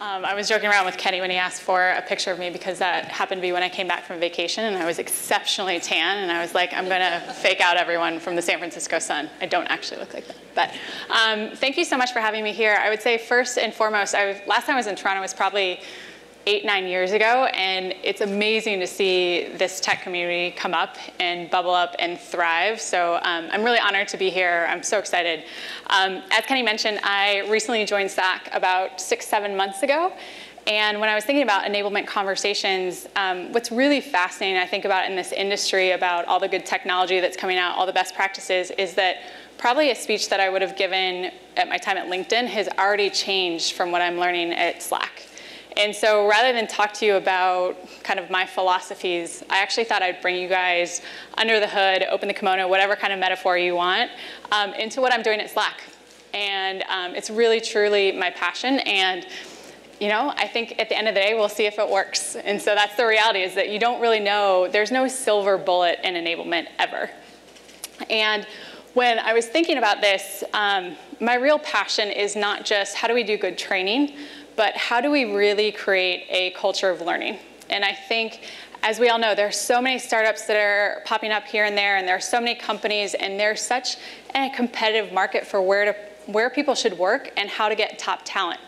I was joking around with Kenny when he asked for a picture of me because that happened to be when I came back from vacation and I was exceptionally tan and I was like, I'm gonna fake out everyone from the San Francisco sun. I don't actually look like that. But thank you so much for having me here. I would say first and foremost, last time I was in Toronto was probably 8-9 years ago, and it's amazing to see this tech community come up and bubble up and thrive. So I'm really honored to be here. I'm so excited. As Kenny mentioned, I recently joined Slack about 6-7 months ago. And when I was thinking about enablement conversations, what's really fascinating, I think, about in this industry about all the good technology that's coming out, all the best practices, is that probably a speech that I would have given at my time at LinkedIn has already changed from what I'm learning at Slack. And so rather than talk to you about kind of my philosophies, I actually thought I'd bring you guys under the hood, open the kimono, whatever kind of metaphor you want, into what I'm doing at Slack. And it's really, truly my passion. And you know, I think at the end of the day, we'll see if it works. And so that's the reality, is that you don't really know. There's no silver bullet in enablement ever. And when I was thinking about this, my real passion is not just how do we do good training, but how do we really create a culture of learning? And I think, as we all know, there are so many startups that are popping up here and there are so many companies, and there's such a competitive market for where people should work and how to get top talent.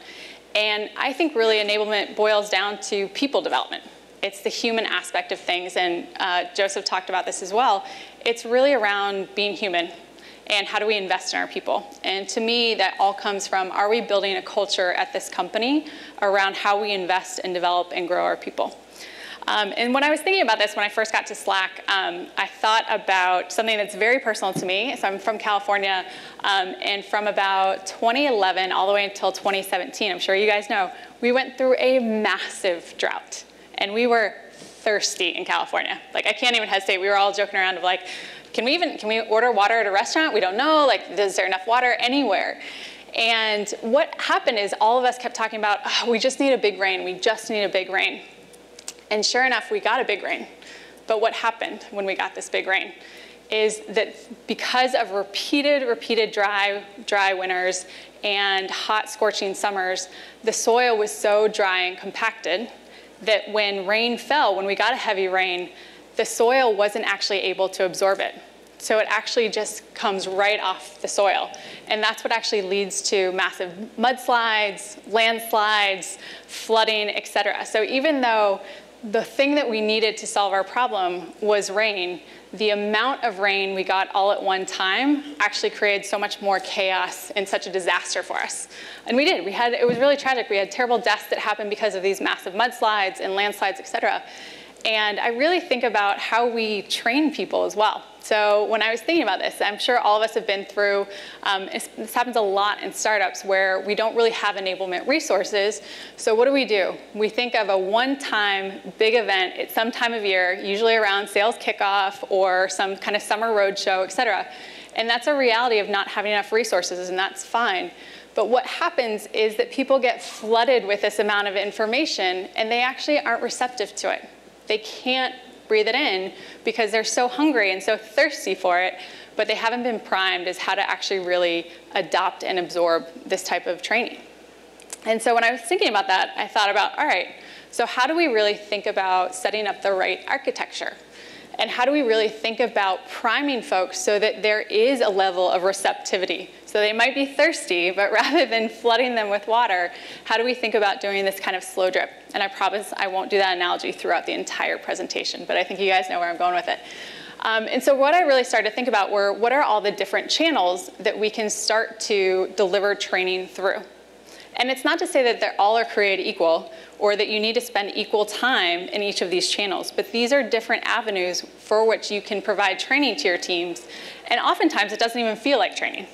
And I think really enablement boils down to people development. It's the human aspect of things, and Joseph talked about this as well. It's really around being human. And how do we invest in our people? And to me, that all comes from, are we building a culture at this company around how we invest and develop and grow our people? And when I was thinking about this, when I first got to Slack, I thought about something that's very personal to me. So I'm from California, and from about 2011 all the way until 2017, I'm sure you guys know, we went through a massive drought. And we were thirsty in California. Like, I can't even hesitate. We were all joking around of like, can we order water at a restaurant? We don't know. Like, is there enough water anywhere? And what happened is all of us kept talking about, oh, we just need a big rain. We just need a big rain. And sure enough, we got a big rain. But what happened when we got this big rain is that because of repeated dry winters and hot, scorching summers, the soil was so dry and compacted that when rain fell, when we got a heavy rain, the soil wasn't actually able to absorb it. So it actually just comes right off the soil. And that's what actually leads to massive mudslides, landslides, flooding, et cetera. So even though the thing that we needed to solve our problem was rain, the amount of rain we got all at one time actually created so much more chaos and such a disaster for us. And we did. It was really tragic. We had terrible deaths that happened because of these massive mudslides and landslides, et cetera. And I really think about how we train people as well. So when I was thinking about this, I'm sure all of us have been through, this happens a lot in startups where we don't really have enablement resources. So what do? We think of a one-time big event at some time of year, usually around sales kickoff or some kind of summer roadshow, et cetera. And that's a reality of not having enough resources, and that's fine. But what happens is that people get flooded with this amount of information, and they actually aren't receptive to it. They can't breathe it in because they're so hungry and so thirsty for it, but they haven't been primed as how to actually really adopt and absorb this type of training. And so when I was thinking about that, I thought about, all right, so how do we really think about setting up the right architecture? And how do we really think about priming folks so that there is a level of receptivity? So they might be thirsty, but rather than flooding them with water, how do we think about doing this kind of slow drip? And I promise I won't do that analogy throughout the entire presentation, but I think you guys know where I'm going with it. And so what I really started to think about were, what are all the different channels that we can start to deliver training through? And it's not to say that all are created equal or that you need to spend equal time in each of these channels, but these are different avenues for which you can provide training to your teams. And oftentimes it doesn't even feel like training.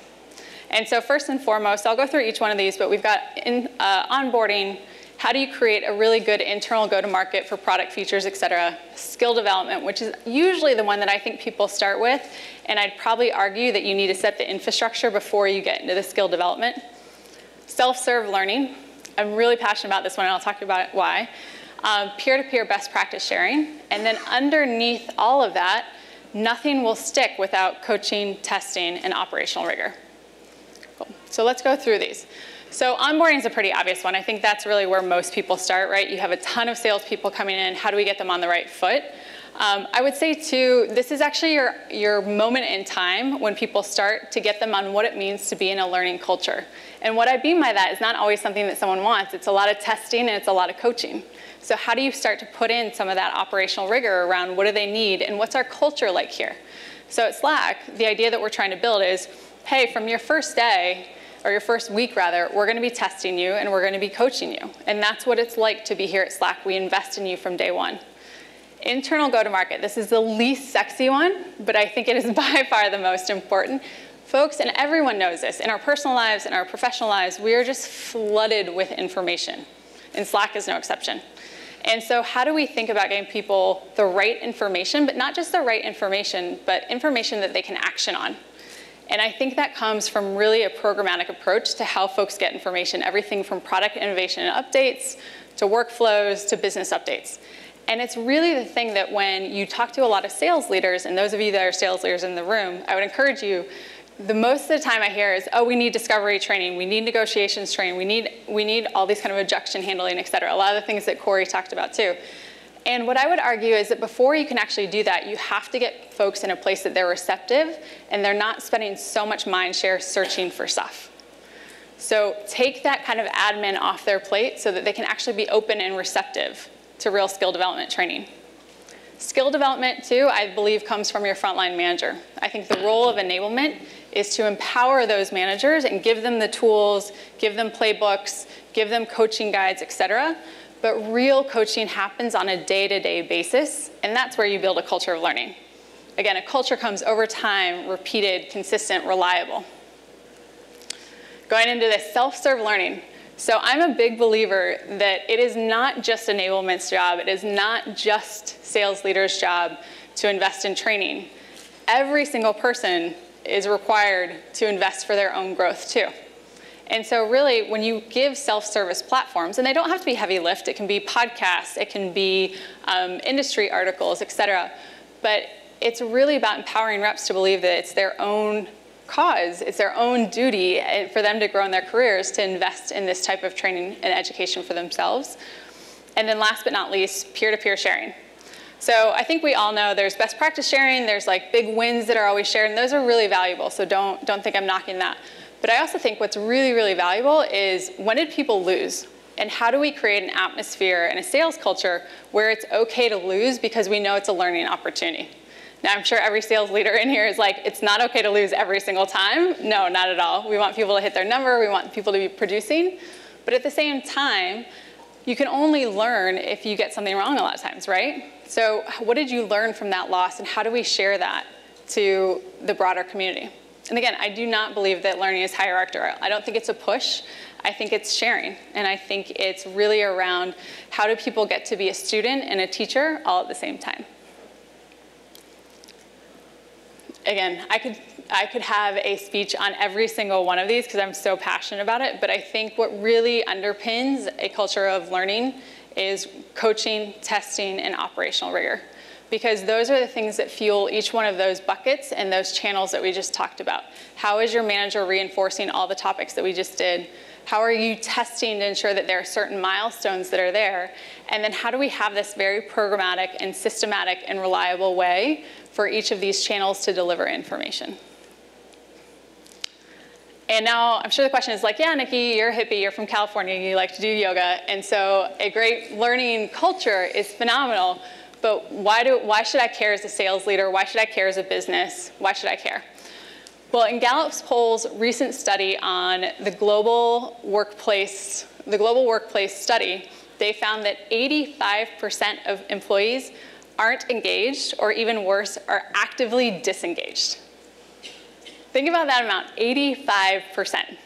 And so first and foremost, I'll go through each one of these, but we've got onboarding. How do you create a really good internal go-to-market for product features, et cetera? Skill development, which is usually the one that I think people start with. And I'd probably argue that you need to set the infrastructure before you get into the skill development. Self-serve learning. I'm really passionate about this one, and I'll talk about why. Peer-to-peer best practice sharing. And then underneath all of that, nothing will stick without coaching, testing, and operational rigor. Cool. So let's go through these. So onboarding is a pretty obvious one. I think that's really where most people start, right? You have a ton of salespeople coming in. How do we get them on the right foot? I would say, too, this is actually your moment in time when people start to get them on what it means to be in a learning culture. And what I mean by that is not always something that someone wants. It's a lot of testing and it's a lot of coaching. So how do you start to put in some of that operational rigor around what do they need and what's our culture like here? So at Slack, the idea that we're trying to build is, hey, from your first day, or your first week rather, we're going to be testing you and we're going to be coaching you. And that's what it's like to be here at Slack. We invest in you from day one. Internal go-to-market. This is the least sexy one, but I think it is by far the most important. Folks, and everyone knows this, in our personal lives, in our professional lives, we are just flooded with information. And Slack is no exception. And so how do we think about getting people the right information, but not just the right information, but information that they can action on? And I think that comes from really a programmatic approach to how folks get information, everything from product innovation and updates, to workflows, to business updates. And it's really the thing that when you talk to a lot of sales leaders, and those of you that are sales leaders in the room, I would encourage you, the most of the time I hear is, oh, we need discovery training, we need negotiations training, we need all these kind of objection handling, et cetera. A lot of the things that Corey talked about too. And what I would argue is that before you can actually do that, you have to get folks in a place that they're receptive and they're not spending so much mind share searching for stuff. So take that kind of admin off their plate so that they can actually be open and receptive to real skill development training. Skill development, too, I believe comes from your frontline manager. I think the role of enablement is to empower those managers and give them the tools, give them playbooks, give them coaching guides, et cetera. But real coaching happens on a day-to-day basis, and that's where you build a culture of learning. Again, a culture comes over time, repeated, consistent, reliable. Going into this self-serve learning. So I'm a big believer that it is not just enablement's job, it is not just sales leaders' job to invest in training. Every single person is required to invest for their own growth too. And so really, when you give self-service platforms, and they don't have to be heavy lift, it can be podcasts, it can be industry articles, et cetera, but it's really about empowering reps to believe that it's their own cause, it's their own duty for them to grow in their careers to invest in this type of training and education for themselves. And then last but not least, peer-to-peer sharing. So I think we all know there's best practice sharing, there's like big wins that are always shared, and those are really valuable, so don't think I'm knocking that. But I also think what's really, really valuable is when did people lose? And how do we create an atmosphere and a sales culture where it's okay to lose because we know it's a learning opportunity? Now, I'm sure every sales leader in here is like, it's not okay to lose every single time. No, not at all. We want people to hit their number. We want people to be producing. But at the same time, you can only learn if you get something wrong a lot of times, right? So what did you learn from that loss, and how do we share that to the broader community? And again, I do not believe that learning is hierarchical. I don't think it's a push. I think it's sharing. And I think it's really around how do people get to be a student and a teacher all at the same time. Again, I could have a speech on every single one of these because I'm so passionate about it, but I think what really underpins a culture of learning is coaching, testing, and operational rigor. Because those are the things that fuel each one of those buckets and those channels that we just talked about. How is your manager reinforcing all the topics that we just did? How are you testing to ensure that there are certain milestones that are there? And then how do we have this very programmatic and systematic and reliable way for each of these channels to deliver information? And now I'm sure the question is like, yeah, Nikki, you're a hippie, you're from California, you like to do yoga. And so a great learning culture is phenomenal. But why should I care as a sales leader? Why should I care as a business? Why should I care? Well, in Gallup's poll's recent study on the global workplace study, they found that 85% of employees aren't engaged, or even worse, are actively disengaged. Think about that amount, 85%.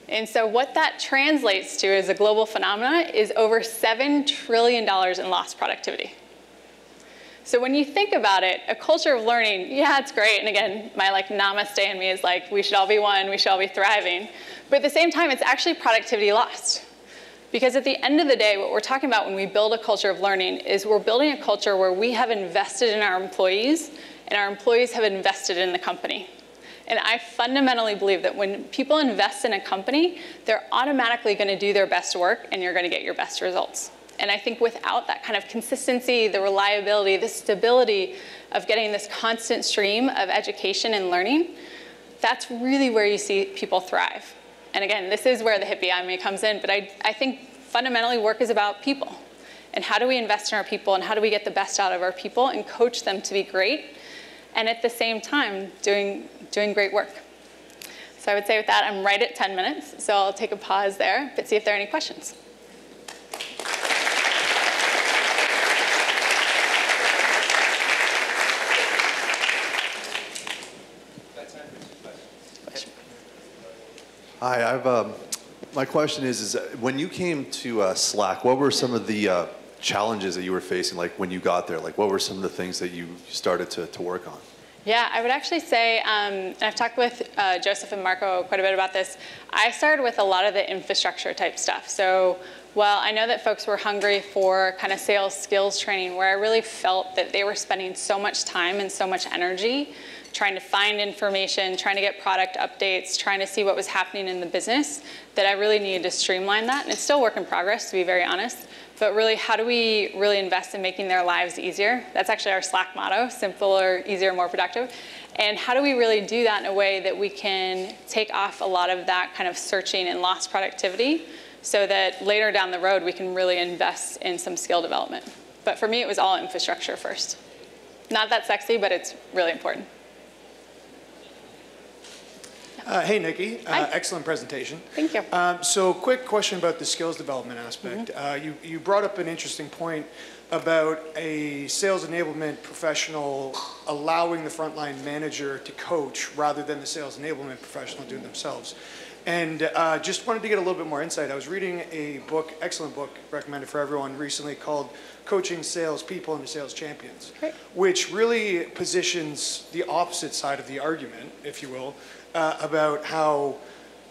And so what that translates to as a global phenomena is over $7 trillion in lost productivity. So when you think about it, a culture of learning, yeah, it's great. And again, my like namaste in me is like, we should all be one, we should all be thriving. But at the same time, it's actually productivity lost. Because at the end of the day, what we're talking about when we build a culture of learning is we're building a culture where we have invested in our employees, and our employees have invested in the company. And I fundamentally believe that when people invest in a company, they're automatically going to do their best work, and you're going to get your best results. And I think without that kind of consistency, the reliability, the stability of getting this constant stream of education and learning, that's really where you see people thrive. And again, this is where the hippie on me comes in, but I think fundamentally work is about people. And how do we invest in our people, and how do we get the best out of our people and coach them to be great, and at the same time doing great work. So I would say with that, I'm right at 10 minutes, so I'll take a pause there, but see if there are any questions. Hi, my question is when you came to Slack, what were some of the challenges that you were facing, like when you got there? Like, what were some of the things that you started to work on? Yeah, I would actually say, and I've talked with Joseph and Marco quite a bit about this, I started with a lot of the infrastructure type stuff. So, well, I know that folks were hungry for kind of sales skills training, where I really felt that they were spending so much time and so much energy trying to find information, trying to get product updates, trying to see what was happening in the business, that I really needed to streamline that. And it's still a work in progress, to be very honest. But really, how do we really invest in making their lives easier? That's actually our Slack motto, simpler, easier, more productive. And how do we really do that in a way that we can take off a lot of that kind of searching and lost productivity, so that later down the road, we can really invest in some skill development. But for me, it was all infrastructure first. Not that sexy, but it's really important. Hey, Nikki. Excellent presentation. Thank you. So quick question about the skills development aspect. You brought up an interesting point about a sales enablement professional allowing the frontline manager to coach rather than the sales enablement professional do it themselves. And just wanted to get a little bit more insight. I was reading a book, excellent book, recommended for everyone recently, called Coaching Salespeople into Sales Champions, which really positions the opposite side of the argument, if you will, about how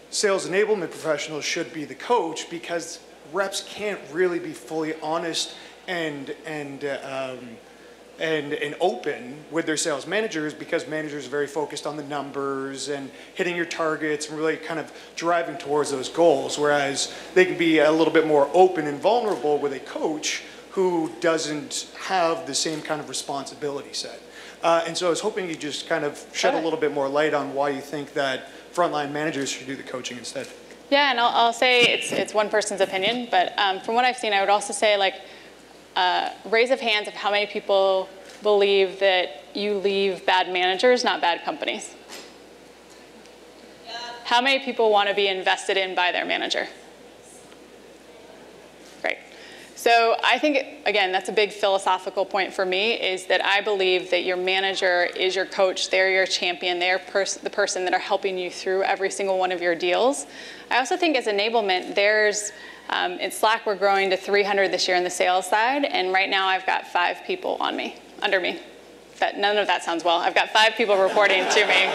sales enablement professionals should be the coach, because reps can't really be fully honest and open with their sales managers, because managers are very focused on the numbers and hitting your targets and really kind of driving towards those goals, whereas they can be a little bit more open and vulnerable with a coach who doesn't have the same kind of responsibility set. And so I was hoping you'd just kind of shed a little bit more light on why you think that frontline managers should do the coaching instead. Yeah, and I'll say it's one person's opinion, but from what I've seen, I would also say, like, raise of hands of how many people believe that you leave bad managers, not bad companies. How many people want to be invested in by their manager? Great. So I think, again, that's a big philosophical point for me, is that I believe that your manager is your coach, they're your champion, they're the person that are helping you through every single one of your deals. I also think as enablement, there's, in Slack, we're growing to 300 this year on the sales side, and right now I've got 5 people under me. None of that sounds well. I've got 5 people reporting to me,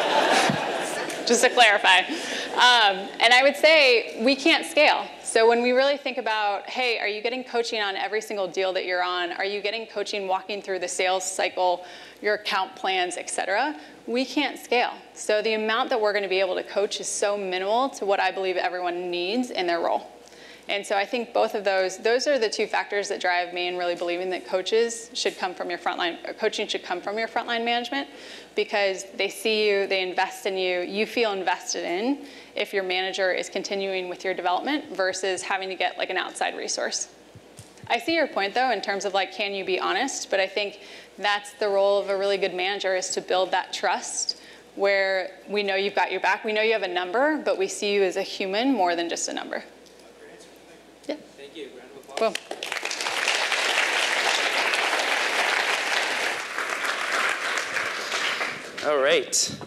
just to clarify. And I would say we can't scale. So when we really think about, hey, are you getting coaching on every single deal that you're on? Are you getting coaching walking through the sales cycle, your account plans, et cetera? We can't scale. So the amount that we're going to be able to coach is so minimal to what I believe everyone needs in their role. And so I think both of those are the 2 factors that drive me in really believing that coaching should come from your frontline management, because they see you, they invest in you, you feel invested in if your manager is continuing with your development versus having to get like an outside resource. I see your point though, in terms of like, can you be honest? But I think that's the role of a really good manager, is to build that trust where we know you've got your back, we know you have a number, but we see you as a human more than just a number. Yeah. Thank you. Round of applause. Boom. All right.